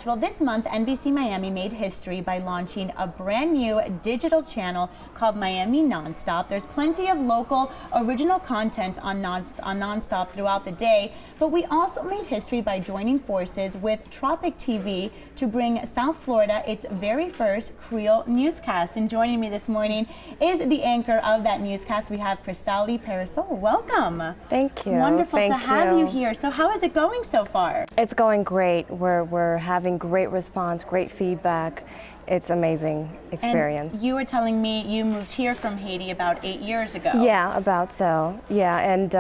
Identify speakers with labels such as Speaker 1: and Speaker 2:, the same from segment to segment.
Speaker 1: Well, this month, NBC Miami made history by launching a brand new digital channel called Miami Nonstop. There's plenty of local original content on Nonstop throughout the day, but we also made history by joining forces with Tropik TV to bring South Florida its very first Creole newscast. And joining me this morning is the anchor of that newscast. We have Christalie Parisot. Welcome.
Speaker 2: Thank you.
Speaker 1: Wonderful to have you here. So how is it going so far?
Speaker 2: It's going great. We're having great response, great feedback. It's amazing experience.
Speaker 1: And you were telling me you moved here from Haiti about 8 years ago.
Speaker 2: Yeah, about so. Yeah, and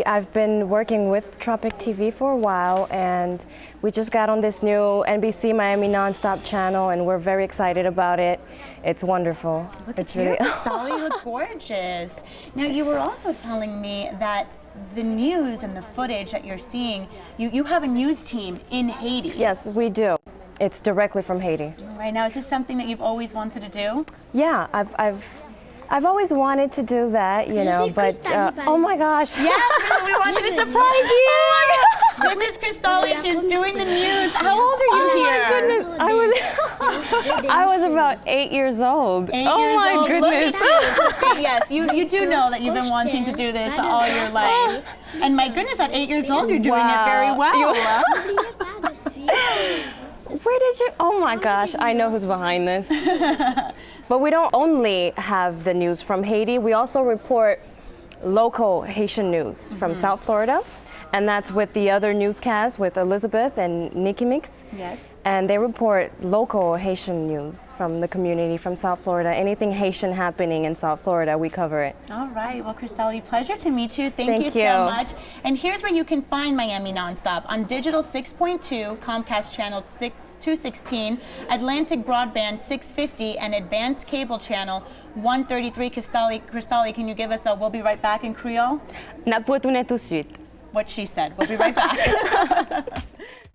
Speaker 2: I've been working with Tropik TV for a while, and we just got on this new NBC Miami Nonstop channel, and we're very excited about it. It's wonderful.
Speaker 1: Look at you, Christalie, you look gorgeous. Now, you were also telling me that the news and the footage that you're seeing, you have a news team in Haiti.
Speaker 2: Yes, we do. It's directly from Haiti.
Speaker 1: Right now, is this something that you've always wanted to do?
Speaker 2: Yeah, I've always wanted to do that, you know, but oh my gosh.
Speaker 1: Yes, we wanted to surprise you. This is Christalie. She's doing the news. How old are you here?
Speaker 2: Oh my goodness. I was about 8 years old.
Speaker 1: 8 years old.
Speaker 2: Oh my goodness.
Speaker 1: Look at you. Yes, you do know that you've been wanting to do this all your life. And my goodness, at 8 years old, you're doing it very well.
Speaker 2: Where did you? Oh my gosh, I know who's behind this. But we don't only have the news from Haiti, we also report local Haitian news from South Florida. And that's with the other newscasts with Elizabeth and Nikki Mix.
Speaker 1: Yes.
Speaker 2: And they report local Haitian news from the community from South Florida. Anything Haitian happening in South Florida, we cover it.
Speaker 1: All right. Well, Christalie, pleasure to meet you. Thank you so much. And here's where you can find Miami Nonstop on Digital 6.2, Comcast Channel 216, Atlantic Broadband 650, and Advanced Cable Channel 133. Christalie, can you give us a "We'll be right back" in Creole?
Speaker 2: N'a pas tout de suite.
Speaker 1: What she said. We'll be right back.